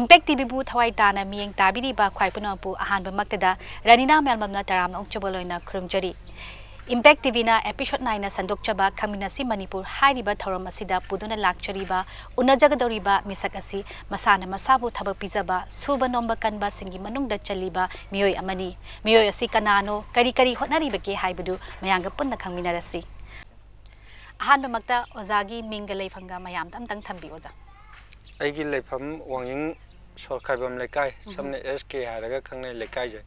Impact TV bu thawai tana mieng tabiri ba khwai puno bu ahan ba maktada ranina melmamna taram ong choboloina khurumjari Impact TV na episode 9 na sandok chaba Kaminasi Manipur hariba thoram asida puduna lakchariba unajagadoriba misakasi masana masabu thabak pijaba suba nomba kanba singi manungda chaliba miyoi amani miyoi asi kanano kari kari hotnariba ke haibadu mayanga punna khangminarasi ahan ba makta ozagi mingalei phanga mayam tam tang thambi oza Aigi leifam wanging sorkaibam lekai samne SK haraga khangne lekai je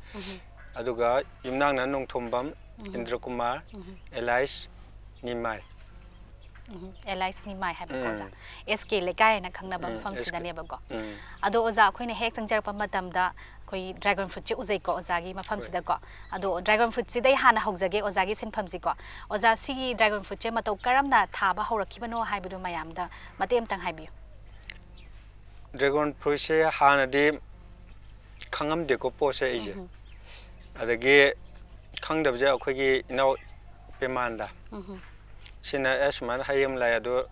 aduga yumnang na nongthombam Indra Kumar Elias Nimai Elias Nimai habi koza SK lekai na khangna bam fam sidane bago ado oza khoine hek changjar pa matamda koi dragon fruit che uzai ko ozagi mafam sida ko ado dragon fruit si dai hana hokjage ozagi sinfam si ko oza si dragon fruit che matau karamna thaba horakibano haibidu mayamda matem tang haibi Dragon fruit se hanadi khangam de ko pose ije adagi khangdab je akhoi inau pemanda sina esman hayam la ado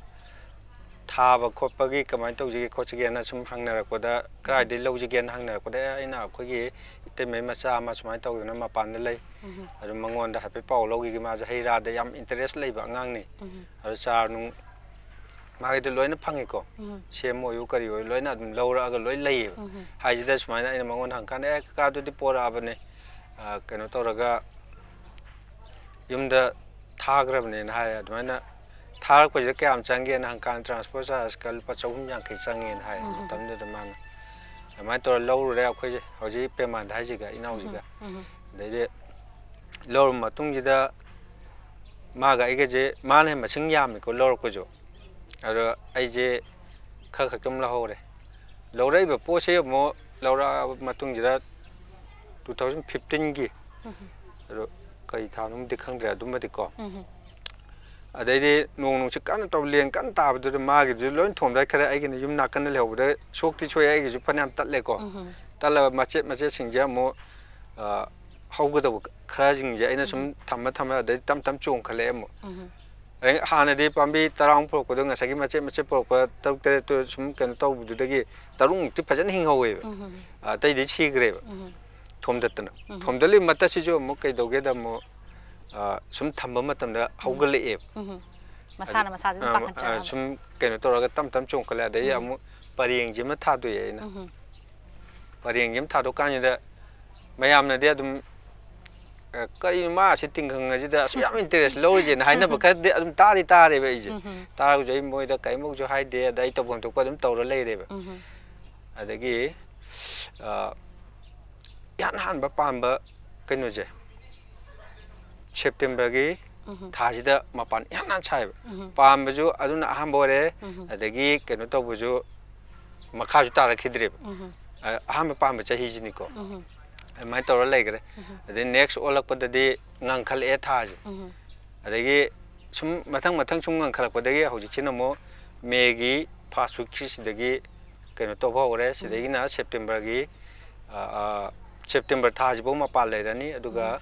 thaba khopagi kamai tawjige khochige na sum hangnarak poda krai de lawjige na hangnarak poda aina akhoi temai macha ma sumai tawduna mapan da lei adu mangon da hape paw lawgi ma ja heira da yam interest lei ba ngang ni adu char nu mai de loina phangi ko semo yu kari oi loina dum lawra ga loi lei haji da sumai na ina mangon hang kan e ka du di pora abane keno toraga yumda thagrabne na haya admaina thar ko je kyam change na hangkan transport sa skal pa chawum yang kai change na haya tamde da man amai to low re akhoi je hoji payment ha ji ga inau ji ga de low matung ji da ma ga ige je man he maching yam ko low ko jo aro ai je kha kha tum la hore low re ba po se mo low ra matung ji da 2015 gi aro kai thanum dikhang dra dum mati ko adai nong se kan taw leng kan ta bu ma gi loin thom dai khare ai gi yum na kan le hob de sok ti choi ai gi ju phanam tat le ko tala mache singja mo hauga da khara jing je aina sum thamma adai tam chong khale mo ai hana de pambi tarang pro ko nga sagi mache pro ko taw te to sum kan taw bu de gi tarung ti phajan hing hawe tai di chi gre thomdatna thomdali mata si jo mo kai doge da mo sum thamba matam da haugal e masana masa jin pak cha sum keno toraga tam chong kala dai amu parieng jima tha do ye na parieng jim tha do kan da mayam na de dum kai ma sitting khang ji da yam interest lo je na haina ba ka de dum ta re ba je ta jo moi da kai mo jo hai de dai to bom to ko dum to ro le re ba adagi yan han ba pam ba keno je September gi thajida mapan yan nan chai pam ba ju aduna aham bore adagi keno to bu ju makha ju ta ra khidre aham pam ba chahi ji ni ko mai to ra lai gre ade next olak pa de ngang khal e tha ji adagi sum mathang sum ngang khal pa de hojik china mo me gi fast week kris de gi keno to ba ore sidagi na September gi September tha ji bo ma pa le rani aduga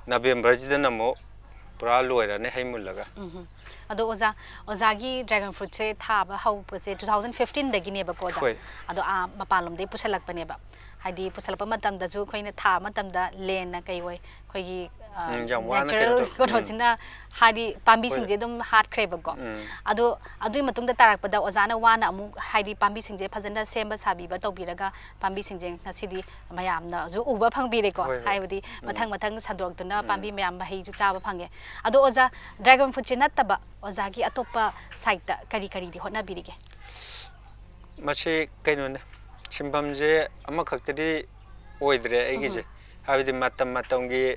November ji da namo pura loi rani haimul laga ado ozagi dragon fruit se tha ba hau pa se 2015 da gi ne ba ko ja ado mapalom de pusalak pa ne ba haidi pusalap matam da ju khoina tha matam da len na kai wai khoi gi natural ko rojina hadi pambi singje dum hat khre ba go ado adui matung da tarak pa da ozana wana amu haidi pambi singje phajana semba sabi ba tobiraga pambi singje na sidi mayam na ju uba phangbi re ko haibadi mathang sandok tuna pambi mayam ba hei ju cha ba phange ado oza dragon fruit chinat ta ba ozagi atopa site ta kari di hotna birige machi kaino ne Simbamje amakak tadi oidre aigi je habidi matam gi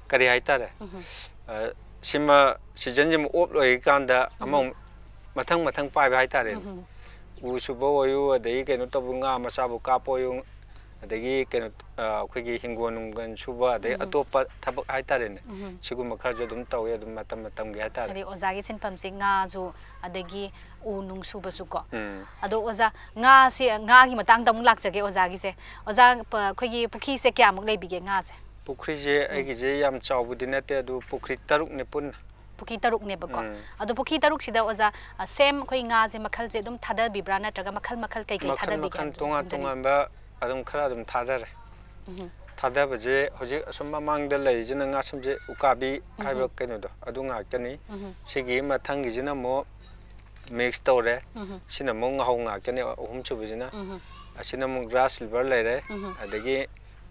kari haitare simba season jim op loi kanda among mathang pai ba haitare u subo oyu adai keno tabunga masabu kapo yu adagi keno khoi hingon gan suba adai atopa thabak haitare ne sigu makhar je dum taw ya dum matam gi haitare adai ozagi sinpam se nga ju adagi u nung suba su ko ado oza nga gi matang dam lak jage ozagi se oza khoi pukhi se kya muk lei bige nga se pukri je ai gi je yam chaw bu dinate du pukri taruk ne pun पुकी तरुक ने बको अदो पुकी तरुक सिदा ओजा same कोई nga जे मखल जे दुम थादा बिब्रा नत्रगा मखल मखल कई कई थादा बिगे मखल तोंगा तोंगा बा अदम खरा अदम थादा रे थादा बजे होजे असम मांग द लई जिना nga सम जे उकाबी हाइबा केनो दो अदु nga तनी सिगी मथंग जिना मो मिक्स तोरे सिना मो ngau nga केने अहुम चुबजिना असिना मो ग्रास सिल्वर लेरे अदगी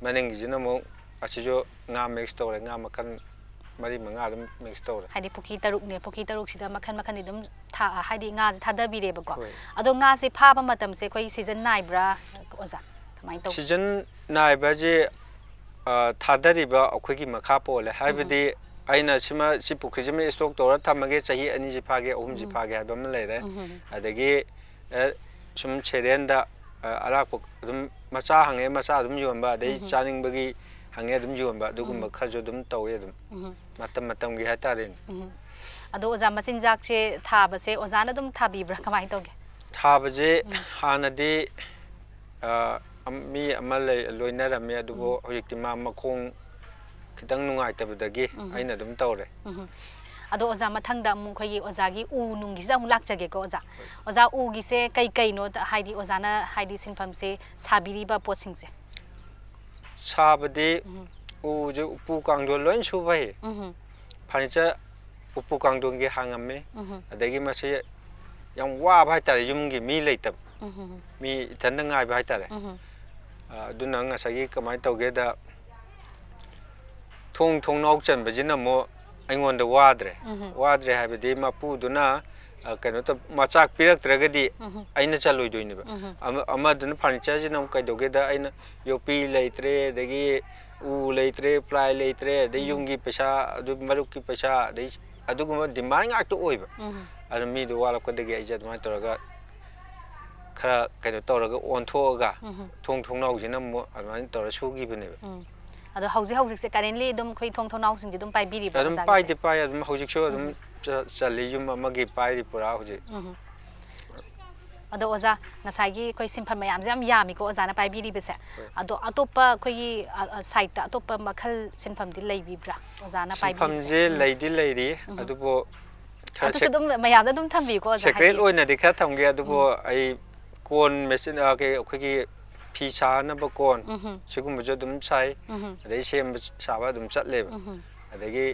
मनिंग जिना मो असिजो nga मिक्स तोरे nga मखन मरी मंगा दम मिक्स तोरे हाइदी पुकी तरुक सिदा मखन मखन दम था हाइदी nga जे थादा बिरे बको अदो nga से फाबा मतम से कोई सीजन नाइब्रा ओजा कमाई तो सीजन नाइबा जे थादरीबा अखोगी मखा पोले हाइबदी आइना सिमा सि पुखरि जमे स्टॉक तोरा थमगे चाही अनि जि फागे अहुम जि फागे हाइबा म लेरे अदगी सुम छेरेंदा अराक दुम मचा हंगे मचा दुम योंबा दे चानिंग बगी हंगे दुम योंबा दुगुम खरजो दुम तौये दुम मतम मतम गी हातारेन अदो ओजा मचिन जाक से थाबसे ओजाना दुम थाबीब्रा कमाई तोगे थाबजे हानदी मी अमल लोइनरमे अदुबो होजिकति मा मखों खितंग नुंगाइतबदगी आइना दुम तौरे अदो ओजा मथंगदा मु खोगी ओजागी उ नुंगी जा लाक्चगे को ओजा ओजा उ गी से कई कई नो हाइदी ओजाना हाइदी सिनफम से साबिरीबा पोसिंग से साबदे उ जो उपु कांगदो लोइन सुबाई फर्नीचर उपु कांगदोंगे हांगमे अदगी मसे yang wa ba ta yumgi mi leitab mi tanda ngai ba ta aduna nga sagi kamai tauge da thong thong nok chan bajina mo aingon da wadre habedi mapu duna kano ta machak pirak tragadi aina chaloi doini ba ama dun furniture jinam kai doge da aina yopi leitre dagi u leitre ply leitre de yumgi pesa adu maruk ki pesa de aduguma demand ngak to oiba अरे मी दो वाला को देखे इजाज़ मार तोरगा खरा कहीं तो तोरगा on थोगा थोंग थोंग now जिना मो अरे तोरा शूगी बने अरे हाउसिंग से करेंटली दम कोई थोंग थोंग नाउ सिंह दम पाई बीरी दम पाई दे पाई दम हाउसिंग शो दम चली जुम मगी पाई दे पूरा हुजे अदो ओजा नसागी कोई सिंपल मयाम जम यामी को ओजा ना पाई बीरी बसे अदो अतोपा कोई साइट अतोपा मखल सिंपल दी लई बीब्रा ओजा ना पाई बीरी सिंपल जे लई दी लई री अदुबो अतुसे दुम मयाम दुम थम्बी को ओजा सेक्रेट ओइना दि खा थमगे अदुबो आई कोन मेसिन आके अखोगी फीसा ना ब कोन सिगुम बजो दुम साई अदे सेम साबा दुम चटले अदगी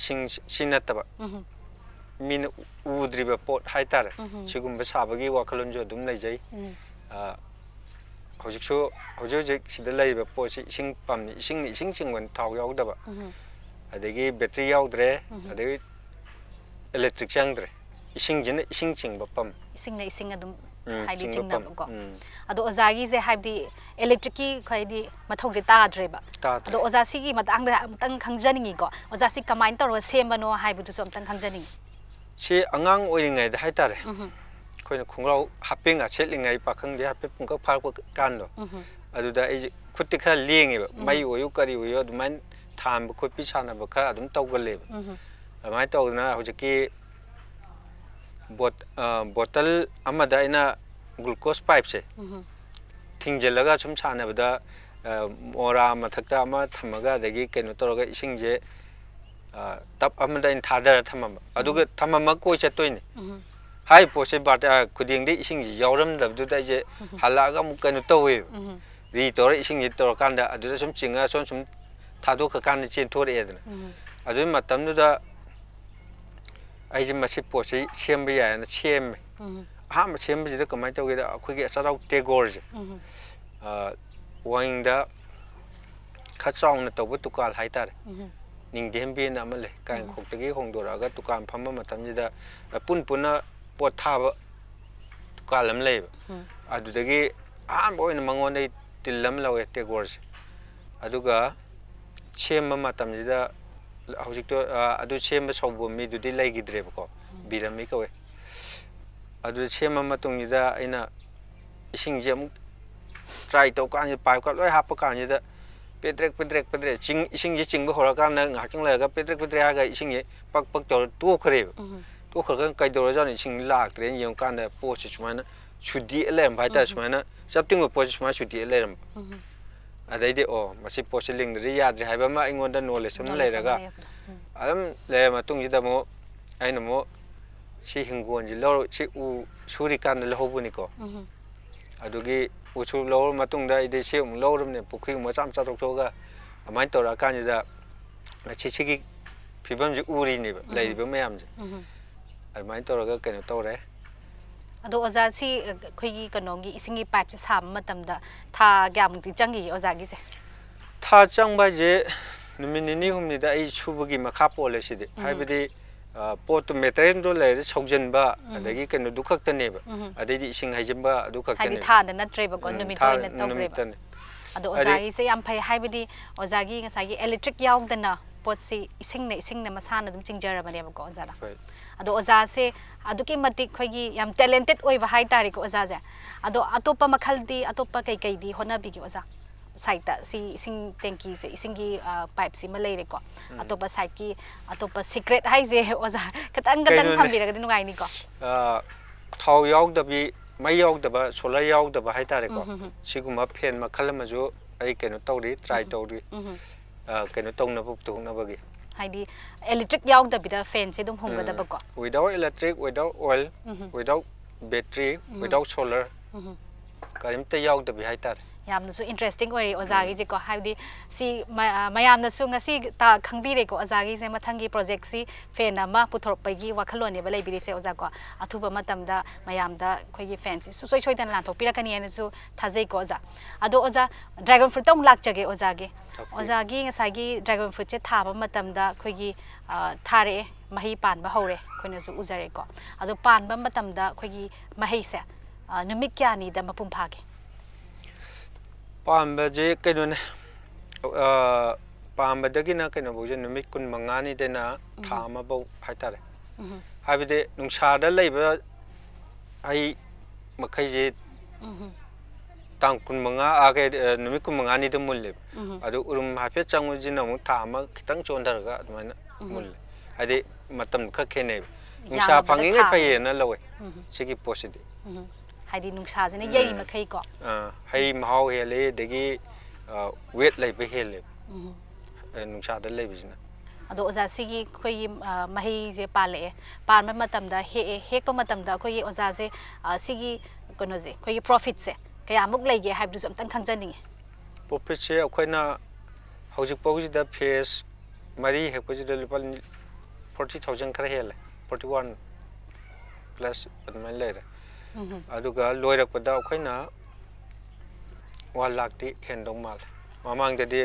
सिंग सिनतबा मीन उद्रिबा पोट हाइतार सिगुम साबगी वाखलन जो दुम लैजै हौजिकसो हौजिक सिदा लैबा पोसि सिंग पमनि सिंग सिंगवन थाव यावदबा अदगी बैटरी यावद्रे अदगी इलेक्ट्रिक चंद्रे इसिंग चिंग बपम इसिंग अदुम हाइदी चिंगना बको अदो ओजागी जे हाइदी इलेक्ट्रिक की खैदी मथौ जे ताद्रेबा अदो ओजासी की मतंग खंगजनिंगी को ओजासी कमाइन तोर सेमबनो हाइबुदु सो मतंग खंगजनिंग से अंगांग ओइरिंगाइ दा हाइतारे खोइन खुंग्राव हापेंगा सेटलिंगाइ पाखंग दे हापे पुंका फारको कानदो अदुदा ए खुत्ति खरा लेंगेबा माइ ओयु करी ओयु अदुमान थाम खोपि सानाबा खरा अदुम तौगलेबा अमाय तौना होजकी बोतल अमदा इना ग्लूकोज पाइप से थिंगजेलगा सुम सानाबदा मोरा मथक्ता अमा थमगा दगी केनो तोरगा इसिंग जे तप अमदा इन थादर थमम अदुगा थमम कोइ चतोइने हाई पोसे बाटा खुदिंग दे इसिंग जी यावरम दबदुदा जे हलागा मु केनो तोवे रि तोर इसिंग जी तोर कांदा अदुदा सुम चिंगा सुम थादो खकान चेन थोरे एदना अदु मतमनुदा आइजे मसी पोसे सेमबे याना सेम हाम सेमबे जे कमाय तोगेदा अखोगे अचाराव टेगोर जे वाइंगदा खचाउना तोब तुकाल हाइतारे निंगदेमबे नामले काइन खोक्तगे होंगदोरागा तुकान फम्मा मतमजिदा पुनपुना पोथाब तुकाल हम लेब अदुदगे आम ओइन मंगोनै तिल्लम लवे टेगोर जे अदुगा सेम मतमजिदा हौजिक तो अदु सेम सौबो मिदुदि लैगिद्रेबको बिरमी कवे अदु सेम मतुंगिदा आइना इसिंग जे अमुक ट्राई तो कान पाइप का लोय हाप कान पेद्रेक चिंग इसिंग जे चिंग होरा कान ngaking laga पेद्रेक हागा इसिंग जे पक पक तो खरे तो खरगन कैदोर जानि इसिंग लाक्त्रे यम कान पोच सुमाना सुदि लेम भाइता सुमाना सबटिंग पोच सुमा सुदि लेम अदैदे ओ मसी पोच लिंग रि याद्रे हाइबा मा इंगोंदा नॉलेज सम लेरगा ꯑꯗꯨꯝ ꯂꯩꯔ ꯃꯇꯨꯡꯁꯤꯗ ꯑꯃꯨꯛ ꯑꯩꯅ ꯑꯃꯨꯛ ꯁꯤ ꯍꯤꯡꯒꯣꯜꯁꯤ ꯂꯧꯔ ꯁꯤ ꯎ ꯁꯨꯔꯤꯀꯥꯟꯗ ꯂꯧꯍꯧꯕꯅꯤꯀꯣ ꯑꯗꯨꯒꯤ ꯎꯁꯨ ꯂꯧꯔ ꯃꯇꯨꯡꯗ ꯑꯩꯗꯤ ꯁꯤ ꯑꯃꯨꯛ ꯂꯧꯔꯕꯅꯦ ꯄꯨꯈ꯭ꯔꯤ ꯃꯆꯥ ꯃꯆꯥ ꯇꯧꯊꯣꯛꯑꯒ ꯑꯗꯨꯃꯥꯏꯅ ꯇꯧꯔꯛꯑꯀꯥꯟꯁꯤꯗ ꯁꯤꯒꯤ ꯐꯤꯕꯝꯁꯤ ꯎꯔꯤꯅꯦꯕ ꯂꯩꯔꯤꯕ ꯃꯌꯥꯝꯁꯦ ꯑꯗꯨꯃꯥꯏꯅ ꯇꯧꯔꯒ ꯀꯩꯅꯣ ꯇꯧꯔꯦ ꯑꯗꯣ ꯑꯣꯖꯥꯁꯤ ꯑꯩꯈꯣꯏꯒꯤ ꯀꯩꯅꯣꯒꯤ ꯏꯁꯤꯡꯒꯤ ꯄꯥꯏꯞꯁꯦ ꯁꯥꯕ ꯃꯇꯝꯗ ꯊꯥ ꯀꯌꯥꯃꯨꯛꯇꯤ ꯆꯪꯈꯤꯒꯦ ꯑꯣꯖꯥꯒꯤꯁꯦ ꯊꯥ ꯆꯪꯕ ꯍꯥꯏꯁꯦ ꯅꯨꯃꯤꯠ ꯅꯤꯅꯤ ꯍꯨꯝꯅꯤꯗ ꯑꯩ ꯁꯨꯕꯒꯤ ꯃꯈꯥ ꯄꯣꯜꯂꯦ ꯁꯤꯗꯤ ꯍꯥꯏꯕꯗꯤ ꯄꯣꯠꯇꯨ ꯃꯦꯇꯔꯤꯌꯦꯜꯗꯣ ꯂꯩꯔꯗꯤ ꯁꯧꯖꯟꯕ ꯑꯗꯒꯤ ꯀꯩꯅꯣꯗꯨ ꯈꯛꯇꯅꯦꯕ ꯑꯗꯩꯗꯤ ꯏꯁꯤꯡ ꯍꯩꯖꯤꯟꯕ ꯑꯗꯨ ꯈꯛꯇꯅꯦ ꯍꯥꯏꯗꯤ ꯊꯥꯗ ꯅꯠꯇ꯭ꯔꯦꯕꯀꯣ ꯅꯨꯃꯤꯠꯇ ꯑꯣꯏꯅ ꯇꯧꯈ꯭ꯔꯦꯕ ꯑꯗꯣ ꯑꯣꯖꯥꯒꯤꯁꯦ ꯌꯥꯝ ꯐꯩ ꯍꯥꯏꯕꯗꯤ ꯑꯣꯖꯥꯒꯤ ꯉꯁꯥꯏꯒꯤ ꯑꯦꯂꯦꯛꯇ꯭ꯔꯤꯛ ꯌꯥꯎꯗꯅ ꯄꯣꯠꯁꯤ ꯏꯁꯤꯡꯅ ꯃꯁꯥꯅ ꯑꯗꯨꯝ ꯆꯤꯡꯖꯔꯕꯅꯦꯕꯀꯣ ꯑꯣꯖꯥꯗ ꯑꯗꯣ ꯑꯣꯖꯥꯁꯦ ꯑꯗꯨꯛꯀꯤ ꯃꯇꯤꯛ ꯑꯩꯈꯣꯏꯒꯤ ꯌꯥꯝ ꯇꯦꯂꯦꯟꯇꯦꯠ ꯑꯣꯏꯕ ꯍꯥꯏꯇꯥꯔꯦꯀꯣ ꯑꯣꯖꯥꯁꯦ ꯑꯗꯣ ꯑꯇꯣꯞꯄ ꯃꯈꯜꯗꯤ ꯑꯇꯣꯞꯄ ꯀꯩꯀꯩꯗꯤ ꯍꯣꯠꯅꯕꯤꯒꯦ ꯑꯣꯖꯥ ꯁꯥꯏꯠꯇ ꯁꯤ ꯏꯁꯤꯡ ꯇꯦꯡꯀꯤꯁꯦ ꯏꯁꯤꯡꯒꯤ ꯄꯥꯏꯞꯁꯤꯃ ꯂꯩꯔꯦꯀꯣ ꯑꯇꯣꯞꯄ ꯁꯥꯏꯠꯀꯤ ꯑꯇꯣꯞꯄ ꯁꯤꯀ꯭ꯔꯦꯠ ꯍꯥꯏꯁꯦ ꯑꯣꯖꯥ ꯈꯤꯇꯪ ꯊꯝꯕꯤꯔꯒꯗꯤ ꯅꯨꯡꯉꯥꯏꯅꯤꯀꯣ ꯊꯥꯎ ꯌꯥꯎꯗꯕꯤ ꯃꯩ ꯌꯥꯎꯗꯕ ꯁꯣꯂꯔ ꯌꯥꯎꯗꯕ ꯍꯥꯏꯇꯥꯔꯦꯀꯣ ꯁꯤꯒꯨꯝꯕ ꯐꯦꯟ ꯃꯈꯜ ꯑꯃꯁꯨ ꯑꯩ ꯀꯩꯅꯣ ꯇꯧꯔꯤ ꯇ꯭ꯔꯥꯏ ꯇꯧꯔꯤ ꯀꯩꯅꯣ ꯇꯧꯅꯕ ꯄꯨꯊꯣꯛꯅꯕꯒꯤ ꯍꯥꯏꯗꯤ ꯑꯦꯂꯦꯛꯇ꯭ꯔꯤꯛ ꯌꯥꯎꯗꯕꯤꯗ ꯐꯦꯟꯁꯦ ꯑꯗꯨꯝ ꯍꯨꯝꯒꯗꯕꯀꯣ without electric without oil without battery without solar ꯀꯔꯤꯝꯇ ꯌꯥꯎꯗꯕꯤ ꯍꯥꯏꯇꯥꯔꯦ ꯌꯥꯝꯅꯁꯨ ꯏꯟꯇꯔꯦꯁꯇꯤꯡ ꯑꯣꯏꯔꯦ ꯑꯣꯖꯥꯒꯤꯁꯦꯀꯣ ꯍꯥꯏꯕꯗꯤ ꯁꯤ ꯃꯌꯥꯝꯅꯁꯨ ꯉꯁꯤ ꯈꯪꯕꯤꯔꯦꯀꯣ ꯑꯣꯖꯥꯒꯤꯁꯦ ꯃꯊꯪꯒꯤ ꯄ꯭ꯔꯣꯖꯦꯛꯁꯤ ꯐꯦꯟ ꯑꯃ ꯄꯨꯊꯣꯔꯛꯄꯒꯤ ꯋꯥꯈꯜꯂꯣꯟꯅꯦꯕ ꯂꯩꯕꯤꯔꯤꯁꯦ ꯑꯣꯖꯥꯀꯣ ꯑꯊꯨꯕ ꯃꯇꯝꯗ ꯃꯌꯥꯝꯗ ꯑꯩꯈꯣꯏꯒꯤ ꯐꯦꯟꯁꯤ ꯁꯨꯡꯁꯣꯏ ꯁꯣꯏꯗꯅ ꯂꯥꯟꯊꯣꯛꯄꯤꯔꯛꯀꯅꯤ ꯍꯥꯏꯅꯁꯨ ꯊꯥꯖꯩꯀꯣ ꯑꯣꯖꯥ ꯑꯗꯣ ꯑꯣꯖꯥ ꯗ꯭ꯔꯥꯒꯟ ꯐ꯭ꯔꯨꯠꯇ ꯑꯃꯨꯛ ꯂꯥꯛꯆꯒꯦ ꯑꯣꯖꯥꯒꯤ ꯉꯁꯥꯏꯒꯤ ꯗ꯭ꯔꯥꯒꯟ ꯐ꯭ꯔꯨꯠꯁꯦ ꯊꯥꯕ ꯃꯇꯝꯗ ꯑꯩꯈꯣꯏꯒꯤ ꯊꯥꯔꯛꯑꯦ ꯃꯍꯩ ꯄꯥꯟꯕ ꯍꯧꯔꯦ ꯑꯩꯈꯣꯏꯅꯁꯨ ꯎꯖꯔꯦꯀꯣ ꯑꯗꯣ ꯄꯥꯟꯕ ꯃꯇꯝꯗ ꯑꯩꯈꯣꯏꯒꯤ ꯃꯍꯩꯁꯦ ꯅꯨꯃꯤꯠ ꯀꯌꯥꯅꯤꯗ ꯃꯄꯨꯡ ꯐꯥꯒꯦ ꯄꯥꯟꯕꯁꯦ ꯀꯩꯅꯣꯅꯦ ꯄꯥꯟꯕꯗꯒꯤꯅ ꯀꯩꯅꯣꯐꯧꯁꯦ ꯅꯨꯃꯤꯠ 25ꯅꯤꯗꯅ ꯊꯥ ꯑꯃꯐꯧ ꯍꯥꯏꯇꯥꯔꯦ ꯍꯥꯏꯕꯗꯤ ꯅꯨꯡꯁꯥꯗ ꯂꯩꯕ ꯍꯩ ꯃꯈꯩꯁꯦ ꯇꯥꯡ 25 ꯅꯨꯃꯤꯠ 25ꯅꯤꯗ ꯃꯨꯜꯂꯦꯕ ꯑꯗꯨ ꯎꯔꯨꯝ ꯍꯥꯏꯐꯦꯠ ꯆꯪꯕꯁꯤꯅ ꯑꯃꯨꯛ ꯊꯥ ꯑꯃ ꯈꯤꯇꯪ ꯆꯣꯟꯊꯔꯒ ꯑꯗꯨꯃꯥꯏꯅ ꯃꯨꯜꯂꯦ ꯍꯥꯏꯗꯤ ꯃꯇꯝ ꯈꯔ ꯈꯦꯠꯅꯩꯕ ꯅꯨꯡꯁꯥ ꯐꯪꯉꯤꯉꯩ ꯐꯩꯌꯦꯅ ꯂꯧꯋꯦ ꯁꯤꯒꯤ ꯄꯣꯠꯁꯤꯗꯤ ꯍꯥꯏꯗꯤ ꯅꯨꯡꯁꯥꯁꯤꯅ ꯌꯩꯔꯤ ꯃꯈꯩꯀꯣ ꯍꯩ ꯃꯍꯥꯎ ꯍꯦꯜꯂꯦ ꯑꯗꯒꯤ ꯋꯦꯠ ꯂꯩꯕ ꯍꯦꯜꯂꯦꯕ ꯅꯨꯡꯁꯥꯗ ꯂꯩꯕꯁꯤꯅ ꯑꯗꯣ ꯑꯣꯖꯥ ꯁꯤꯒꯤ ꯑꯩꯈꯣꯏꯒꯤ ꯃꯍꯩꯁꯦ ꯄꯥꯜꯂꯛꯑꯦ ꯄꯥꯟꯕ ꯃꯇꯝꯗ ꯍꯦꯛꯄ ꯃꯇꯝꯗ ꯑꯩꯈꯣꯏꯒꯤ ꯑꯣꯖꯥꯁꯦ ꯁꯤꯒꯤ ꯀꯩꯅꯣꯁꯦ ꯑꯩꯈꯣꯏꯒꯤ ꯄ꯭ꯔꯣꯐꯤꯠꯁꯦ ꯀꯌꯥꯃꯨꯛ ꯂꯩꯒꯦ ꯍꯥꯏꯕꯗꯨꯁꯨ ꯑꯝꯇꯪ ꯈꯪꯖꯅꯤꯡꯉꯦ ꯄ꯭ꯔꯣꯐꯤꯠꯁꯦ ꯑꯩꯈꯣꯏꯅ ꯍꯧꯖꯤꯛꯐꯥꯎꯁꯤꯗ ꯐꯦꯁ 4 ꯍꯦꯛꯄꯁꯤꯗ ꯂꯨꯄꯥ 40,000 ꯈꯔ ꯍꯦꯜꯂꯦ 41 ꯄ꯭ꯂꯁ ꯑꯗꯨꯃꯥꯏꯅ ꯂꯩꯔꯦ ꯑꯗꯨꯒ ꯂꯣꯏꯔꯛꯄꯗ ꯑꯩꯈꯣꯏꯅ 1 ꯂꯥꯈꯇꯤ ꯍꯦꯟꯗꯧ ꯃꯥꯜꯂꯦ ꯃꯃꯥꯡꯗꯗꯤ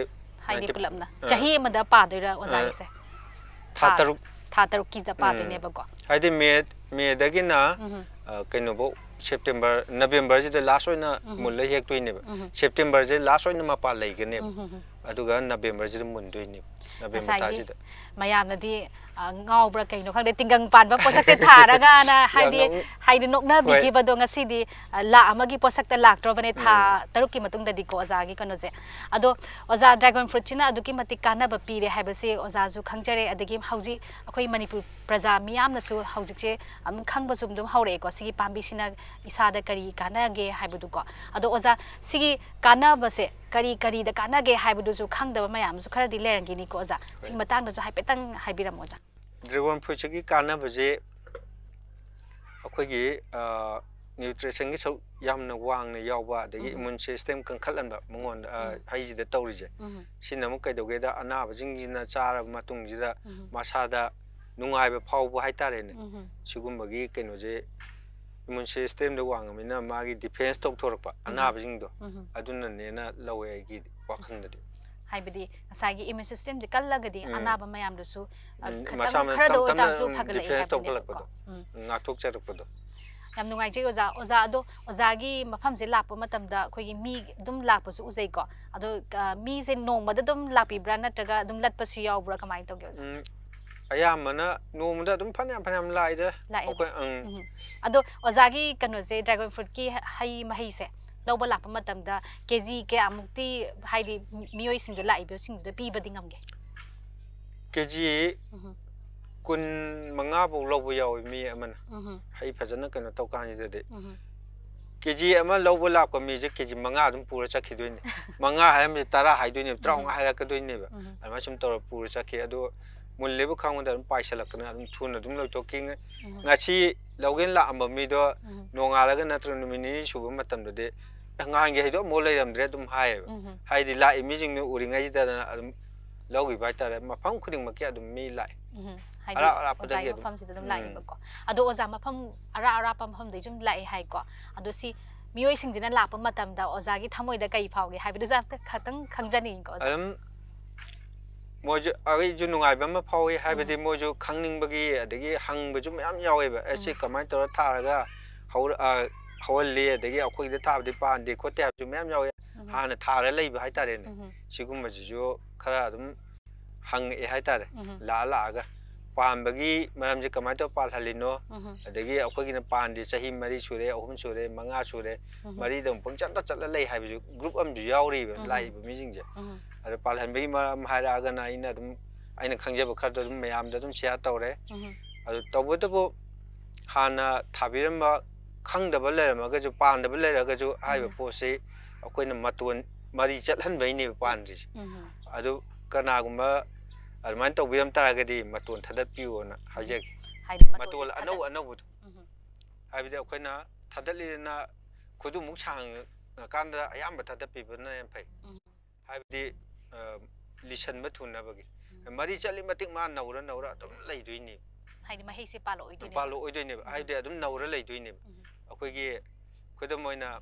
ꯍꯥꯏꯗꯤ ꯄꯨꯂꯞꯅ ꯆꯍꯤ ꯑꯃꯗ ꯄꯥꯗꯣꯏꯔꯥ ꯑꯣꯖꯥꯒꯤꯁꯦ ꯊꯥ ꯇꯔꯨꯛꯀꯤꯗ ꯄꯥꯗꯣꯏꯅꯦꯕꯀꯣ ꯍꯥꯏꯗꯤ ꯃꯦꯗꯒꯤꯅ ꯀꯩꯅꯣꯐꯧ ꯁꯦꯞꯇꯦꯝꯕꯔ ꯅꯕꯦꯝꯕꯔꯁꯤꯗ ꯂꯥꯁ ꯑꯣꯏꯅ ꯃꯨꯜꯂ ꯍꯦꯛꯇꯣꯏꯅꯦꯕ ꯁꯦꯞꯇꯦꯝꯕꯔꯁꯦ ꯂꯥꯁ ꯑꯣꯏꯅ ꯃꯄꯥꯟ ꯂꯩꯒꯅꯦꯕ ꯑꯗꯨꯒ ꯅꯕꯦꯝꯕꯔꯁꯤꯗ ꯃꯨꯟꯗꯣꯏꯅꯦꯕ ꯅꯕꯦꯝꯕꯔ ꯊꯥꯁꯤꯗ ꯃꯌꯥꯝꯅꯗꯤ ꯉꯥꯎꯕ꯭ꯔꯥ ꯀꯩꯅꯣ ꯈꯪꯗꯦ ꯇꯤꯡꯒꯪ ꯄꯥꯟꯕ ꯄꯣꯠꯁꯛꯁꯦ ꯊꯥꯔꯒꯅ ꯍꯥꯏꯗꯤ ꯅꯣꯛꯅꯕꯤꯈꯤꯕꯗꯣ ꯉꯁꯤꯗꯤ ꯂꯥꯛ ꯑꯃꯒꯤ ꯄꯣꯠꯁꯛꯇ ꯂꯥꯛꯇ꯭ꯔꯕꯅꯦ ꯊꯥ 6ꯀꯤ ꯃꯇꯨꯡꯗꯗꯤꯀꯣ ꯑꯣꯖꯥꯒꯤ ꯀꯩꯅꯣꯁꯦ ꯑꯗꯣ ꯑꯣꯖꯥ ꯗ꯭ꯔꯥꯒꯟ ꯐ꯭ꯔꯨꯠꯁꯤꯅ ꯑꯗꯨꯛꯀꯤ ꯃꯇꯤꯛ ꯀꯥꯟꯅꯕ ꯄꯤꯔꯦ ꯍꯥꯏꯕꯁꯦ ꯑꯣꯖꯥꯁꯨ ꯈꯪꯖꯔꯦ ꯑꯗꯒꯤ ꯍꯧꯖꯤꯛ ꯑꯩꯈꯣই ꯃꯅꯤꯄꯨꯔ ꯄ꯭ꯔꯖꯥ ꯃꯤꯌꯥꯝꯅꯁꯨ ꯍꯧꯖꯤꯛꯁꯦ ꯑꯗꯨꯝ ꯈꯪꯕꯁꯨ ꯑꯗꯨꯝ ꯍꯧꯔꯛꯑꯦꯀꯣ ꯁꯤꯒꯤ ꯄꯥꯝꯕꯤꯁꯤꯅ ꯏꯁꯥꯗ ꯀꯔꯤ ꯀꯥꯟꯅꯒꯦ ꯍꯥꯏꯕꯗꯨꯀꯣ ꯑꯗꯣ ꯑꯣꯖꯥ ꯁꯤꯒꯤ ꯀꯥꯟꯅꯕꯁꯦ ꯀꯔꯤꯗ ꯀꯥꯟꯅꯒꯦ ꯍꯥꯏꯕꯗꯨꯁꯨ ꯈꯪꯗꯕ ꯃꯌꯥꯝꯁꯨ ꯈꯔꯗꯤ ꯂꯩꯔꯝꯒꯅꯤꯀꯣ ꯑꯣꯖꯥ ꯁꯤꯒꯤ ꯃꯇꯥꯡꯗꯁꯨ ꯍꯥꯏꯐꯦꯠꯇꯪ ꯍꯥꯏꯕꯤꯔꯝꯃꯣ ꯑꯣꯖꯥ ꯗ꯭ꯔꯥꯒꯟ ꯐ꯭ꯔꯨꯠꯁꯤꯒꯤ ꯀꯥꯟꯅꯕꯁꯦ ꯑꯩꯈꯣꯏꯒꯤ ꯅ꯭ꯌꯨꯇ꯭ꯔꯤꯁꯟꯒꯤ ꯁꯔꯨꯛ ꯌꯥꯝꯅ ꯋꯥꯡꯅ ꯌꯥꯎꯕ ꯑꯗꯒꯤ ꯏꯃ꯭ꯌꯨꯟ ꯁꯤꯁꯇꯦꯝ ꯀꯟꯈꯠꯍꯟꯕ ꯃꯉꯣꯟꯗ ꯍꯩꯁꯤꯗ ꯇꯧꯔꯤꯁꯦ ꯁꯤꯅ ꯑꯃꯨꯛ ꯀꯩꯗꯧꯒꯦꯗ ꯑꯅꯥꯕꯁꯤꯡꯁꯤꯅ ꯆꯥꯔꯕ ꯃꯇꯨꯡꯁꯤꯗ ꯃꯁꯥꯗ ꯅꯨꯡꯉꯥꯏꯕ ꯐꯥꯎꯕ ꯍꯥꯏꯇꯥꯔꯦꯅꯦ ꯁꯤꯒꯨꯝꯕꯒꯤ ꯀꯩꯅꯣꯁꯦ ꯏꯃ꯭ꯌꯨꯟ ꯁꯤꯁꯇꯦꯝꯗ ꯋꯥꯡꯉꯕꯅꯤꯅ ꯃꯥꯒꯤ ꯗꯤꯐꯦꯟꯁ ꯇꯧꯊꯣꯔꯛꯄ ꯑꯅꯥꯕꯁꯤꯡꯗꯣ ꯑꯗꯨꯅꯅꯦꯅ ꯂꯧꯋꯦ ꯑꯩꯒꯤ ꯋꯥꯈꯜꯗꯗꯤ ꯍꯥꯏꯕꯗꯤ ꯉꯁꯥꯏꯒꯤ ꯏꯃ꯭ꯌꯨꯟ ꯁꯤꯁꯇꯦꯝꯁꯦ ꯀꯜꯂꯒꯗꯤ ꯑꯅꯥꯕ ꯃꯌꯥꯝꯗꯨꯁꯨ ꯈꯔꯗ ꯑꯣꯏꯇꯥꯔꯁꯨ ꯐꯒꯠꯂꯛꯑꯦ ꯍꯥꯏꯕꯅꯦꯕꯀꯣ ꯉꯥꯛꯊꯣꯛꯆꯔꯛꯄꯗꯣ ꯌꯥꯝ ꯅꯨꯡꯉꯥꯏꯖꯩ ꯑꯣꯖꯥ ꯑꯗꯣ ꯑꯣꯖꯥꯒꯤ ꯃꯐꯝꯁꯦ ꯂꯥꯛꯄ ꯃꯇꯝꯗ ꯑꯩꯈꯣꯏꯒꯤ ꯃꯤ ꯑꯗꯨꯝ ꯂꯥꯛꯄꯁꯨ ꯎꯖꯩꯀꯣ ꯑꯗꯣ ꯃꯤꯁꯦ ꯅꯣꯡꯃꯗ ꯑꯗꯨꯝ ꯂꯥꯛꯄꯤꯕ꯭ꯔꯥ ꯅꯠꯇ꯭ꯔꯒ ꯑꯗꯨꯝ ꯂꯠꯄꯁꯨ ꯌꯥꯎꯕ꯭ꯔꯥ ꯀꯃꯥꯏꯅ ꯇꯧꯒꯦ ꯑꯣꯖꯥ ꯑꯌꯥꯝꯕꯅ ꯅꯣꯡꯃꯗ ꯑꯗꯨꯝ ꯐꯅꯌꯥꯝ ꯂꯥꯛꯏꯗ ꯑꯩꯈꯣꯏ ꯑꯗꯣ ꯑꯣꯖꯥꯒꯤ ꯀꯩꯅꯣꯁꯦ ꯗ꯭ꯔꯥꯒꯟ ꯐ꯭ꯔꯨꯠꯀꯤ ꯍꯩ ꯃꯍꯩꯁꯦ ꯂꯧꯕ ꯂꯥꯛꯄ ꯃꯇꯝꯗ ꯀꯦꯖꯤ ꯀꯌꯥꯃꯨꯛꯇꯤ ꯍꯥꯏꯗꯤ ꯃꯤꯑꯣꯏꯁꯤꯡꯗꯣ ꯂꯥꯛꯏꯕꯁꯤꯡꯗꯨꯗ ꯄꯤꯕꯗꯤ ꯉꯝꯒꯦ ꯀꯦꯖꯤ 25ꯐꯥꯎ ꯂꯧꯕ ꯌꯥꯎꯏ ꯃꯤ ꯑꯃꯅ ꯍꯩ ꯐꯖꯅ ꯀꯩꯅꯣ ꯇꯧ ꯀꯥꯟꯁꯤꯗꯗꯤ ꯀꯦꯖꯤ ꯑꯃ ꯂꯧꯕ ꯂꯥꯛꯄ ꯃꯤꯁꯦ ꯀꯦꯖꯤ 5 ꯑꯗꯨꯝ ꯄꯨꯔ ꯆꯠꯈꯤꯗꯣꯏꯅꯦ 5 ꯍꯥꯏꯔꯝꯃꯤꯁꯦ 10 ꯍꯥꯏꯗꯣꯏꯅꯦꯕ 35 ꯍꯥꯏꯔꯛꯀꯗꯣꯏꯅꯦꯕ ꯑꯗꯨꯃꯥꯏꯅ ꯁꯨꯝ ꯇꯧꯔ ꯄꯨꯔ ꯆꯠꯈꯤ ꯑꯗꯣ mullebu khangda dum paisalakna dum thuna dum loi toking ngachi logen la amba mi do nongala ga natra numini subu matam de ngange hido molai ramdre dum hai di la imaging ne uringai da dum logi baitare mafam khuding makya dum mi lai ara ara padagi mafam si dum lai bako ado oza mafam ara mafam de jum lai hai ko ado si mioi sing jina la pa matam da oza gi thamoi da kai phau ge hai bidu ja khatang khangjani ko mojo ai ju nungai ba ma phawi haibadi mojo khangning bagi adagi hang ba ju mayam yawe ba ase kamai tor tharaga hawalli adagi akhoi da thabdi pan de khote ju mayam yawe hana thara lei ba haitare ne sigum ma ju khara adum hang e haitare la ga pan bagi maram je kamai tor pal halino adagi akhoi gi pan de chahi mari sure ahum sure manga sure mari dum pangchat ta chat la lei hai ju group am ju yauri ba lai ba mi jing je ada palhan bagi maram haira ga na ina dum aina khangjaba khar dum mayam da dum share tawre adu tawbu hana thabiram ba khangdaba lerama ga ju pandaba leraga ju aiba pose akoina matun mari chathan bai ne pan ri adu kana gumba alman tawbiram taragadi matun thadat piona hajek matol anau haibida akoina thadali na khodu muk sang kanda ayam ba thadat pi bana yam phai haibidi lisan ba thuna bagi mari chali matik ma naura adum lei doini haidi mahi se palo oidoi ne haidi adum naura lei doini akoi gi khoda moina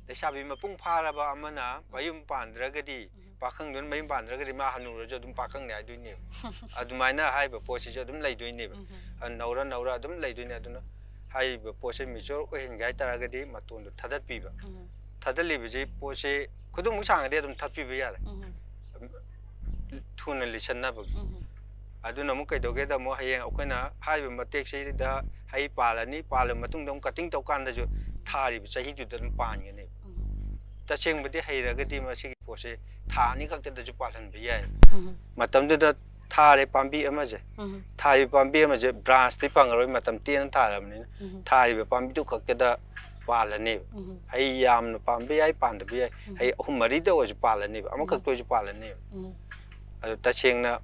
lesabi mapung phara ba amana bayum pandragadi pakhang don mayum pandragadi ma hanura jo dum pakhang ne doini adumaina haiba posi jo dum lei doini naura adum lei doini aduna haiba posi michor ohen gai taragadi matun do thadat piba thadali biji posi khodu mu sang de dum thatpi ba yare thuna lisan na bagi aduna mu kai doge da mo hayeng akoina haiba matek sei da hai palani palam matung dom cutting to kan da jo thari chahi ju dan pan ge ne ta cheng badi haira ga di ma sigi pose tha ni khak da ju palan bi yai matam da thare pambi ama je thari pambi ama je branch ti pangroi matam tien tharam ni thari ba pambi tu khak da palani hai yam no pambi ai pan da bi ai hai humari da ju palani ama khak to ju palani ta cheng na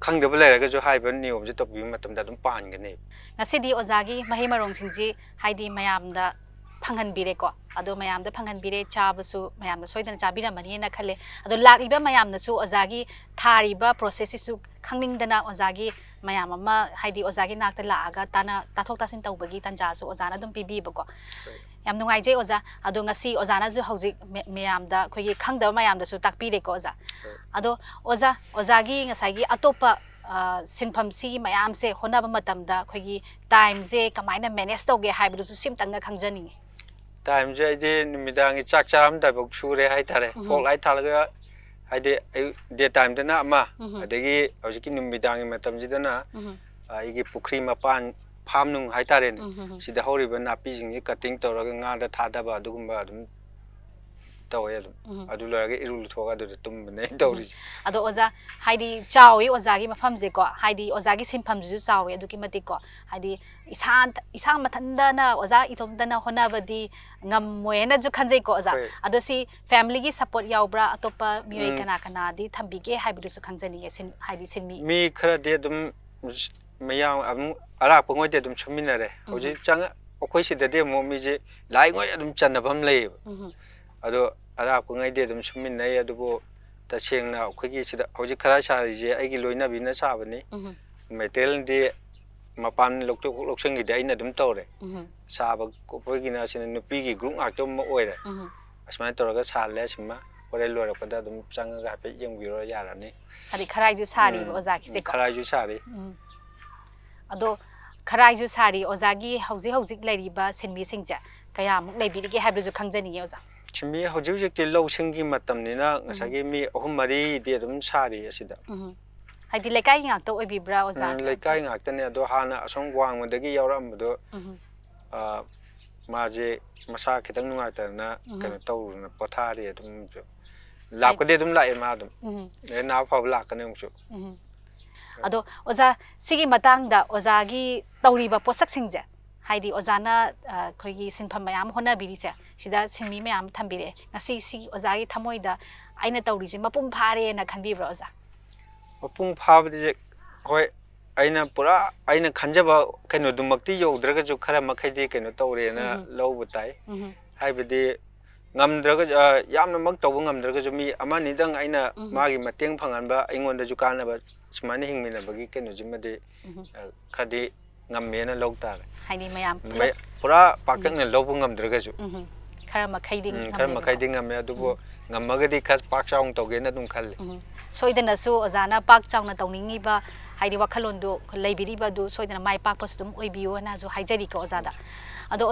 khangdaba leraga jo haiba niom je topi matamda dum pan gane ngasidi ozagi mahi marong singji haidi mayamda phanghan bire ko ado mayamda phanghan bire chabasu mayamda soidana chabira mani na khale ado lagiba mayamna su ozagi thariba process su khangning dana ozagi mayam ama haidi ozagi nakta laaga tana tathok tasin tawbagi tanja su ozana dum pibi bako yam nungai je oza ado ngasi ozana ju hauji mayamda khogi khangda mayamda su takpire ko oza ado ozagi ngasagi atopa sinpham si mayam se honaba matamda khogi time je kamaina manage toge haibu su simtanga khangjani time je nimidang chak charam da bok sure hai tare phok lai thalaga haide de time dana ama adegi hojiki nimidang matam jidana igi pukri mapan farm nung hai tare ni sida horiba napi jing cutting toraga nga da thadaba adugumba adum tawe adu laraga irul thoga adu tum ne tawri ado oza haidi chawi ozagi mafam je ko haidi ozagi simpham ju chawi adu ki mati ko haidi isang mathanda na oza itom dana honabadi ngamoena ju khanjai ko oza ado si family gi support yaubra atopa mioi kana di thambige haibidu su khangjani ge sin haidi sinmi mi khara de dum mayang am ara pangoi de dum chuminare hoji chang okoi sida de mo mi je lai ngoi adum chanabam lei ado ara pangai de dum chumin nai adubo ta chengna okoi sida hoji khara sari je aigi loina bina sabani material de mapan loksang gi de aina dum tawre saba kopoi gi na sin nupi gi group aktom mo oire asman toraga sale sima ore lora pada dum chang ga pe yeng biro yara ni adi khara ju sari oza ki se ko khara ju sari ado khara ju sari ozagi hauji lairiba sinmi singja kaya muk laibirige hablu ju khangjani oza chimi hauji ke lo singi matam ni na ngasagi mi ahum mari de dum sari asida haidi lekai ngak to oibibra oza lekai ngak tane ado hana asong wang modagi yauram do maje masa khitang nungai ta na kana taw na pothari dum lak ko de dum lai ma dum na phaw lak kan ngchu ado oza sigi matang da ozagi tawriba posak singja haidi ozana khoigi sinpham mayam hona biri se sida sinmi mayam thambire ngasi sigi ozagi thamoi da aina tawri je mapum phare na khanbi bro oza ꯃꯄꯨꯡ ꯐꯥꯕꯗꯤ ꯍꯣꯏ ꯑꯩꯅ ꯄꯨꯔꯥ ꯑꯩꯅ ꯈꯟꯖꯕ ꯀꯩꯅꯣꯗꯨꯃꯛꯇꯤ ꯌꯧꯗ꯭ꯔꯒꯁꯨ ꯈꯔ ꯃꯈꯩꯗꯤ ꯀꯩꯅꯣ ꯇꯧꯔꯦꯅ ꯂꯧꯕ ꯇꯥꯏ ꯍꯥꯏꯕꯗꯤ ꯉꯝꯗ꯭ꯔꯒ ꯌꯥꯝꯅꯃꯛ ꯇꯧꯕ ꯉꯝꯗ꯭ꯔꯒꯁꯨ ꯃꯤ ꯑꯃꯅꯤꯗꯪ ꯑꯩꯅ ꯃꯥꯒꯤ ꯃꯇꯦꯡ ꯐꯪꯍꯟꯕ ꯑꯩꯉꯣꯟꯗꯁꯨ ꯀꯥꯟꯅꯕ ꯁꯨꯃꯥꯏꯅ ꯍꯤꯡꯃꯤꯟꯅꯕꯒꯤ ꯀꯩꯅꯣꯁꯤꯃꯗꯤ ꯈꯔꯗꯤ ꯉꯝꯃꯦꯅ ꯂꯧ ꯇꯥꯔꯦ ꯍꯥꯏꯗꯤ ꯃꯌꯥꯝ ꯄꯨꯔꯥ ꯄꯥꯛꯇꯛꯅ ꯂꯧꯕ ꯉꯝꯗ꯭ꯔꯒꯁꯨ खर मखैदी खर मखैदी ngam ya dubo ngamagadi khas pak chaung toge na dum khalle soidana su ozana pak chaung na tawningi ba haidi wakhalon do leibiri ba du soidana mai pak pas dum oibiyo na ju haijari ka ozada ado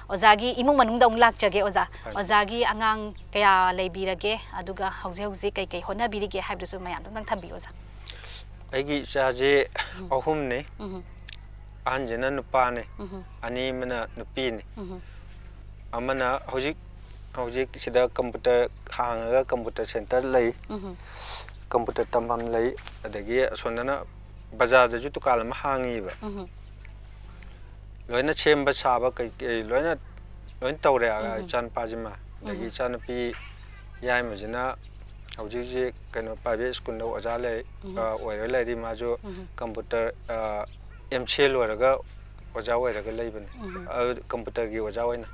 ozagi imung manung da lak jage ozagi angang kaya leibirage aduga hauze hauze kai kai hona birige haibdu su mayam dang thambi oza aigi chaje ahum ne anjena nupa ne ani mana nupi ne amana hojik sida computer hanga computer center lay computer tambam lay adagi sonana bazar da ju tukal ma hangi ba loina chemba saba kai loina tawre aga chan pajima adagi chan pi yai majina hojik je kano private school no aja lay oire lay ri ma jo computer mcl waraga oja waraga lay ban computer gi oja waina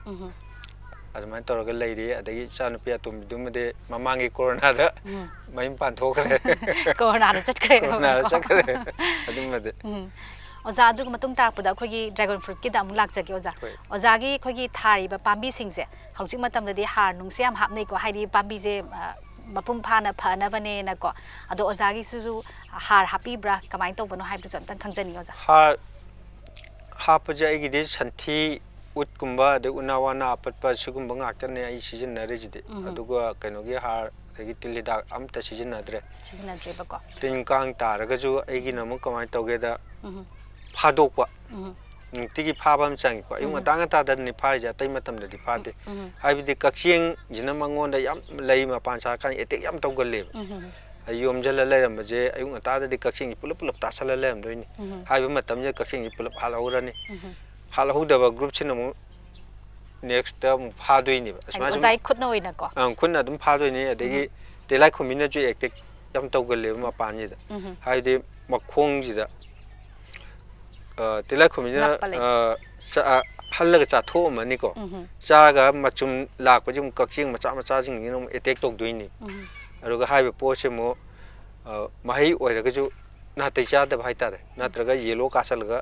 adamai tawraga leiri adagi chanupi atum dumade mamangi corona da maim pan thokre corona da chatkre adumade oza adu matung tarpuda khogi dragon fruit ki dam lak jage oza gi khogi thari ba pambi singse hauji matam da di har nung se am hapnei ko haidi pambi je mapum phana phana bane na ko ado oza gi su har happy bra kamai to bano haibdu jam tan khangjani oza har hapaja gi de santhi utkumba de unawana apatpa sugumba ngakane ai season na rejide aduga kanogi har agi tilida amta season na dre bako tin kang taraga ju aigi namu kamai togeda phadokwa tigi phabam changi ko ayung tanga ta da ni pharija tai matam da di phade haibidi kakching jina mangon da yam lei ma pansar kan etek yam tawgalle ayom jala leram je ayung ta da di kakching pulap ta sala lem doini haiba matam je kakching pulap halawrani halahudaba group chinamu next term phadoi asma zai khutna oina ko khutna dum phadoi ni adegi telai khumina ju ektek yam tawgalle ma pani da haide makhong ji da telai khumina hallaga cha tho mani ko chaga machum lakpa jum kakching macha jing ni attack tok doini aruga haibe poche mo mahai oiraga ju na tai cha da bhai tare natraga yellow kasalga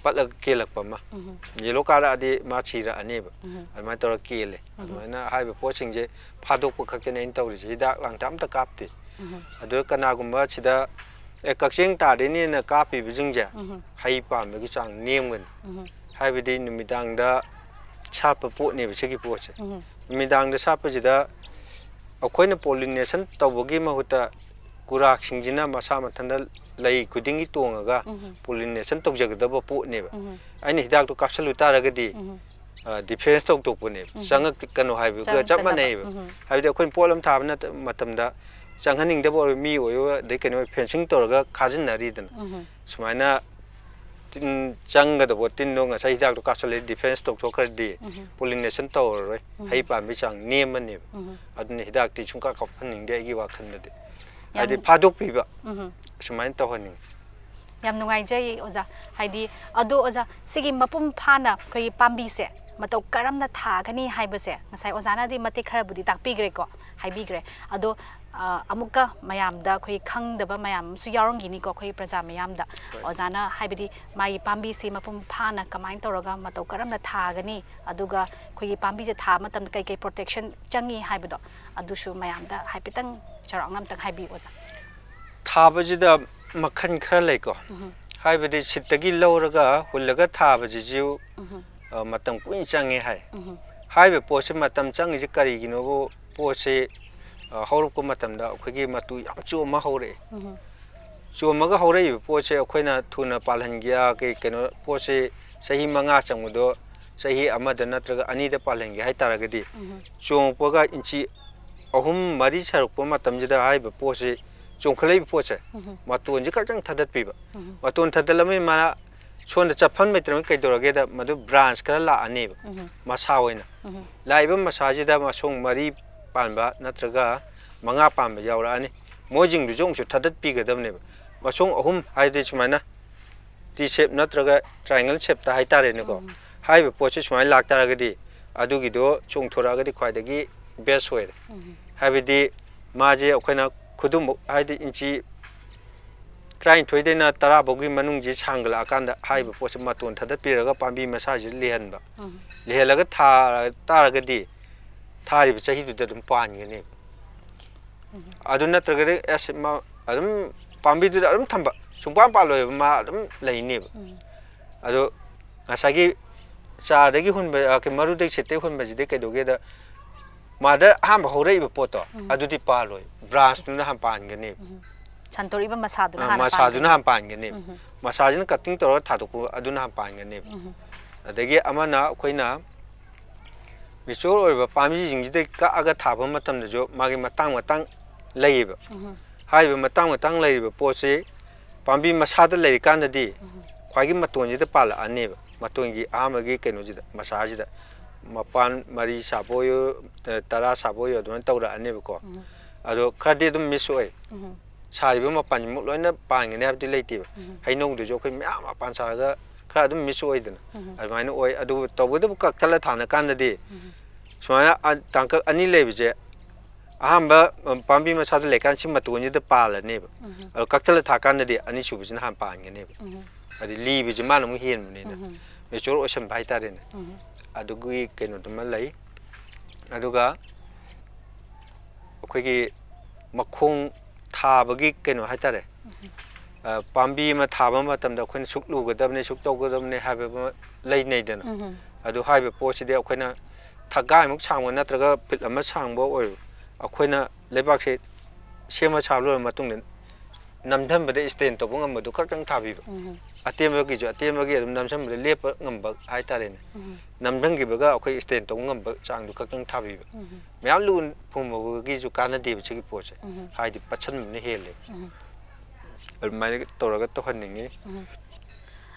patlag kelak pama yellow kara adi ma chira aneba almai tora kele almaina haibe poching je phadok pu khakene in tawri hida lang tam ta kapti adu kana gumba chida kakching ta de ni na kapi bijing ja hai pa me gi chang nemgen haibe di numidang da chapa po ne bi chigi poche numidang da chapa jida akoina pollination tawbogi mahuta kurak singjina masa mathanda lei kudingi tongaga pollination tawjagadaba po ne ba aini hidak to kapsalu taragadi defense tok tok ne sanga kanu haibu ga chapma nei ba haibu akoin polam thabna matamda changhaning da bo mi oyo de kanu fencing toraga khajin nari dan sumaina tin changa da bo tin no nga sai hidak to kapsale defense tok tok khadi pollination tawroi hai pa mi chang nem ne aduni hidak ti chungka kaphaning de gi wa khan de haidi phadok piba sumain tawhaning yam nungai jai oza haidi adu oza sigi mapum phana koi pambi se mato karamna tha gani haibase ngasai ozana di mate khara budi takpi gre ko haibi gre ado amuka mayam da koi khangdaba mayam su yarongi ni ko koi praja mayam da ozana haibidi mai pambi se mapum phana kamain toraga mato karamna tha gani aduga koi pambi je tha matam kai kai protection changi haibido adu su mayam da haipitang charang nam tak haibi oza thabajida makhan khara lei ko haibidi sitagi lawraga hullaga thabajiu matam kuin changi hai haibe pose matam changi ji kari gino bo pose haurup ko matam da khogi matu yam chu ma haure chu ma ga haure pose khoina thuna palhan gya ke keno pose sahi manga changudo sahi amada natraga ani da palhan gya hai taragadi chu poga inchi ahum mari saruk po matam jida haibe pose chongkhlei poche matun ji kartang thadat piba matun thadalami mana sonda chaphan metram kai dorage da madu branch kara la ani masa hoina laiba masaji da masong mari panba natraga manga panba yaura ani मोजिंग दु Jong सु थदत पिगदबने मसोंग अहुम हाइदे सुमाइना T shape नत्रगा triangle shape ता हाइतारे नको highway पोचे सुमाइ लाक्तारगदि अदुगिदो चोंथोरागदि ख्वाइदगी best होय हाइबेदि माजे अखोइना खुदुम हाइदि इंची ट्राइन थोइदेना तरा bogie मनुंग जी Sangla आकांदा highway पोचे मतोन थदत पिरगा पांबी massage लेहनबा लेहलगा था तारगदि थारिबे चहिदुदा दुम पानगने अदु नत्रगदि एस मा अदुम पांबीदुदा अदुम थंबा सुंपा पालोय मा अदुम लेइनेब अदु ngасagi चादगी हुनबे के मरुदे सेते हुनबे जिदे केदोगेदा मादर हम हौरैबे पोतो अदुदि पालोय ब्रांच तुना हम पानगने संतोरीबा मसादुना हम पानगने मसाजन कटिंग तोर थादोकु अदुना हम पानगने अदगी अमना अखोइना मिचोर ओइबा पामी जिंगजिदे का अगा थाबा मतमदे जो मागे मतंग मतंग लेइबा हाइबे मतंग मतंग लेइबा पोसे पामी मसादा लेरिकानदि ख्वाइगी मतोंजिदे पाला अनेबा मतोंगी आमगी केनोजिदा मसाजिदा मपान मरी साबोयो तरा साबोयो अदुन तौरा अनेबको अदो खरदे दुम मिसोय सारिबा मपान मु लोइना पांगने हाबदि लेइतिबा हैनोंदु जो खै म्याम मपान सारगा खरा दुम मिसोयदना अदुमाइना ओय अदु तौबदु कक्थला थाना कानदि सुमाइना तांक अनि लेबिजे अहम पांबी मसादा लेकान सि मतोंजिदा पालनेबा अदो कक्थला था कानदि अनि सुबिजिना हम पांगनेबा अदि लीबिजे माना मु हेनबनेना मेचोर ओसन भाइतारेने अदुगी केनोदुमा लई अदुगा अखोइगी मखोंग थाबगी केनो हाइतारे पांबी मा थाबा मतमदा अखोइना सुकलुगदबने सुक्तौगदबने हाबे लैनैदना अदु हाइबे पोसिदे अखोइना थगाइमुक सांगबो नत्रगा फिट अमा सांगबो ओइ अखोइना लेबाकसे सेमा साबलो मतुंग नमधमबदे स्टेन तोबो ngambdo खक्तंग थाबिबो अतेमगी जो अतेमगी अदुम नमसमबदे लेप ngamba हाइतारेने नमधंगिबगा अखोइ स्टेन तोबो ngamba चांगदु खक्तंग थाबिबो म्याम लुन फुमबगी जो कानदेबे छिगि पोचे हाइदि पछनमने हेले अदुमाइ तोरगा तोहननिंगे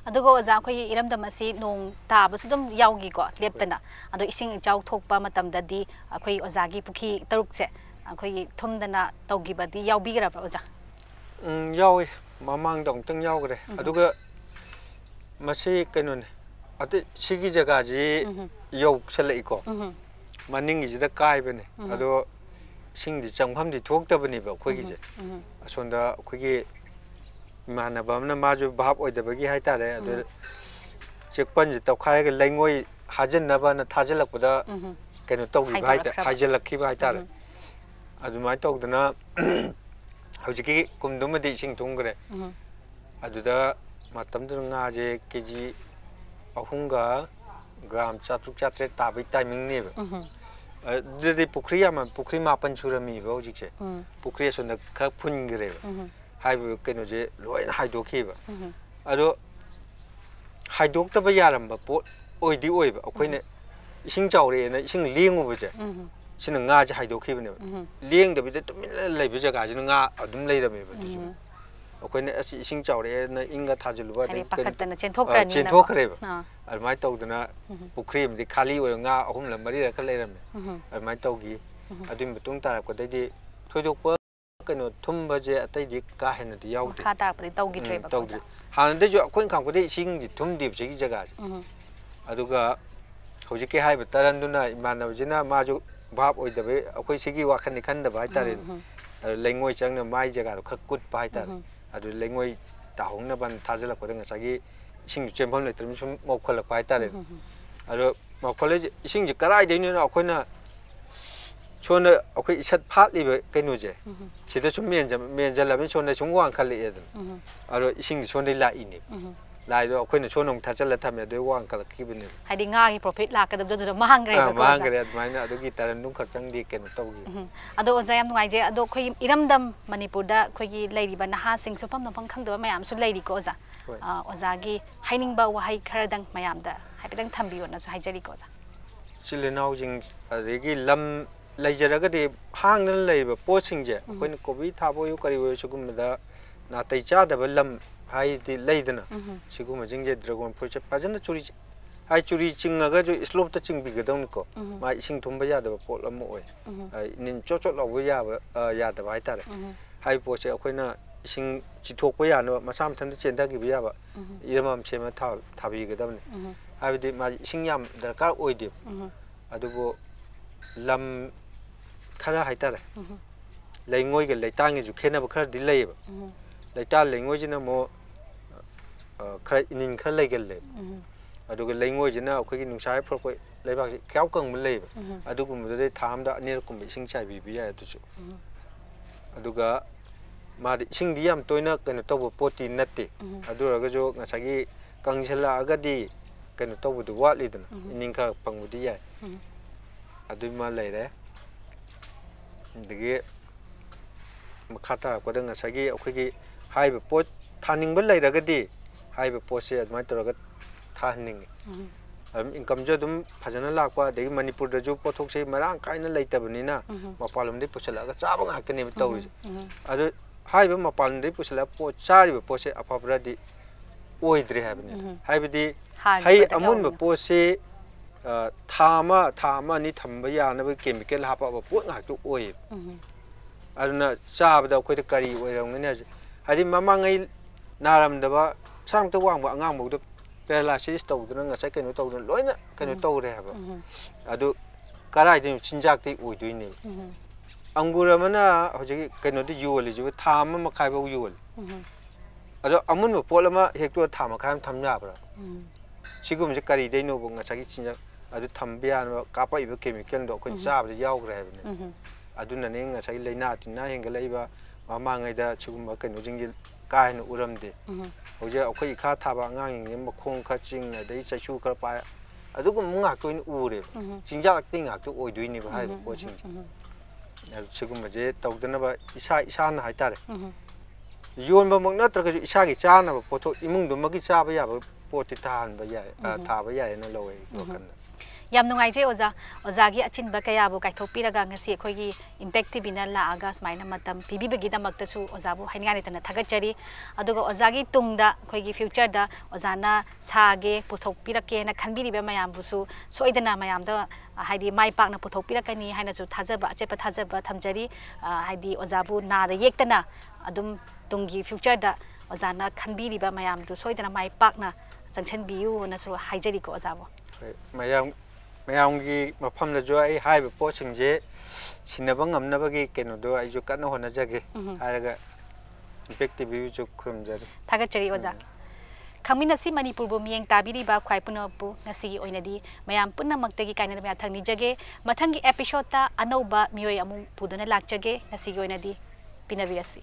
अदुगो ओजा खोइ इरमदमसी नोंग ताबसु दम यावगिको लेपतना अदो इसिंग इचाव थोकपा मतमददी अखोइ ओजागी पुखी तरुकसे अखोइ थुमदना तौगिबदी यावबिगराबा ओजा यावे ममांग दंतंग यावगरे अदुगा मसे केनोने अते सिगी जगाजी यौसलइको मनिंगी जिदा काइबने अदो सिंगदि चंगफमदि थोक्तबनिबा खोइगिजे असोंदा खोइगी मानबमना माजु भाब ओइदबगी हाइतारे अदो चेकपनजि तौखायगे लैंगोइ हाजनबना थाजलकपदा केनो तौगि भाइता हाजलखिबा हाइतारे अदुमाइ तौदना हौजिकी कुमदुमदि इसिंग थुंगरे अदुदा मतमदु ngaje केजी अहुंगा ग्राम 400 ताबै टाइमिंग नेबा अदुदि पुखरी मापन सुरमीबा हौजिकसे पुखरी सोना ख फुनगरेबा हाइबो केनोजे लोइना हाइदोखिबा अदो हाइदोक्तबा यारमबा पोट ओइदि ओइबा अखोइने इसिंग चावरेना इसिंग लेंगुबजे सिना ngaje हाइदोखिबने लेंदबिदे तुमिन लेबे जगाजिना nga अदुम लेरमेबा दुजु अखोइने असि इसिंग चावरेना इंगा थाजलुबा पखतना चेंथोखरानी चेंथोखरेबा अदमाइ तौदना पुखरी मदि खाली ओय nga अहुम ल मरि रख लेरमे अदमाइ तौगी अदुम बतुंग तारकददि थोइदोकपा केनो थुमबजे अतैदि का हेनदि यावदि खा तारपदि तौगिद्रेबा तौदि हानदे जो अखोइन खांखदे इसिंग जि थुमदिबसेगी जगाजे अदुगा हौजिके हाइबा तरंदुना इमानबजिना माजु भाप ओइदबे अखोइ सिगी वाखनि खंदबा हाइतारे लेंगोइ चंगना माइ जगारो खक कुट पाइतारे अदु लेंगोइ ताहोंगनबन थाजलकपदा ngасagi इसिंग चेंफम लेत्रम सुम मौखलक पाइतारे अदु मौखले इसिंग जि कराइ दैनो अखोइना सोना अखोइ इसत फाटलिबे कैनोजे सिदा सुम मेनजलबे सोना सुम वांखले एदन अदु इसिंग सोना लाइनि लाइदो अखोइना सोनों थाचल थमे दो वांखलखिबने हाइदि ngaगी प्रॉफिट लाकदबदो महंगरे महंगरे अदमाइना अदुगी तरन खक्तंग दि केनो तौगी अदो ओजायम नुगाइजे अदो खोइ इरमदम मणिपुरदा खोइगी लैरिबा नहा सिंग सुफम नफम खंगदबा मयाम सु लैरिको ओजा ओजागी हाइनिंगबा वहाइ खरदंग मयामदा हाइपेदंग थंबियोना सु हाइजरिको ओजा चिलिनाउजिंग अदगी लम लैजरगदि हांगन लैबा पोसिंगजे खोइन कोबी थाबोयु करिवो सुगुमदा नातै चादबा लम हाइदि लैदना सिगुम जिंगे ड्रैगन फ्रूट फजन चुरी हाइ चुरी चिंगगा जो स्लोप त चिंबिगदौनको मा इसिंग थुंबा यादबा पोट अम ओय निन चोचोट लौबो याबा यादबा हाइतारे hai poche akoina ising chithokpa yana masam thanda chenda gi biya ba iramam chema thabi gadamne habidi ma ising yam darkar oide adugo lam khara haitare leingoi ge leitang ju khena ba khara dilai ba leita leingoi jina mo khara inin khara leigel le adugo leingoi jina akhoi gi nungsai phro koi leibak ji kyaw kang mun lei ba adugo mu de tham da anir kum ising chai bi biya adu aduga मादी सिंग दियम तोयना कनो तोबो पोटी नते अदुरगा जो ngसागी कंगसेला अगदी कनो तोबो दु वाटलिदन इनिंखा पंगबुदी याय अदुमा लेरे दगे मखाता कोद ngसागी अखोगी highway pot थानिंग लेरगदी highway पोसे अदमा तोरगा थानिंग income जो दुम फजना लाकवा दगे मणिपुर द जो पोथोक से मरांग काइना लेतबनिना मपालम दे पुछलागा चाबा ngakने तोइ अदु हाइबे मपालन दे पुसला पो चारिबे पोसे अफाब्रादी ओइद्रे हाबने हाइबेदी हाइ अमुन बे पोसे थामा नि थंबा यानबे केमिकल हापाबा पोत ngakतो ओइ अरुना चाबदा खोइद करी ओइरंगने हादि ममांगै नारमदबा सांगतो वांगबा अंगांग बौदो पैरालाइसिस तौदना ngasa कनो तौदना लोइना कनो तौरे हाबा अदु कराइदि चिंजाकति ओइदुइने अंगूर मना होजे कनो दि योल जो थाम मखाय बौ योल अदो अमुन पोल मा हेक्टो थाम मखाय थम याब्रा सिगुम जे करी दैनो बो ngसागी चिंजा अदु थंबियान कापाइबो केमिकल दो खन चाब दे यावग्रे हाबने अदुना ने ngसागी लेना तिना हेंगलैबा मामांगैदा सिगुम कनो जिंगि कायन उरमदे होजे अखोय खा थाबा ngang yin मखों खा चिंग दै चैसु खर पा अदुगुम ngak तोइन उरे चिंजा तिंग ngak तो ओइदुइनि बा हाय पो चिंग सिगुमजे तौदनबा इसान हाइतारे योनबा मक नत्रग इसागी चानबा पोथो इमुंगदुमगी चाबा याबा पोति थाहनबा याय थाबा याय न लवे लोकन याम नुंगाइजे ओजा ओजागी अचिनबा कयाबो काइथोपिरगा ngasi अखोगी इम्पैक्ट बिना लागा स्माइना मतम पिबिबगी दमक्तसु ओजाबो हाइनगानि तना थागचरी अदुगा ओजागी तुंगदा अखोगी फ्यूचर दा ओजाना सागे पुथोपिरके ना खनबिरिबा मयामबुसु सोइदना मयामदा हाइदि माइ पाकना पुथोपिरकनी हाइनासु थाजबा अचेपा थाजबा थमजरी हाइदि ओजाबु नादा येक्तना अदुम तुंगी फ्यूचर दा ओजाना खनबिरिबा मयामदु सोइदना माइ पाकना जंक्शन नसु हाइजरी को ओजाबो मयामगी मफम जो आई highway पोचिंगजे सिनबा ngamnabagi keno do ai jo kana hona jage haraga effective view jo khumjari थागचरी ओजा खमिनसी मणिपुर बु मियंग ताबिरिबा ख्वाइपुनपु ngasi ओइनदी मयाम पुनमक्तगी काइना मया थंगनि जगे मथंगी एपिसोड ता अनौबा मियोय अमु पुदुना लाकचगे ngasi ओइनदी पिनबिरसी।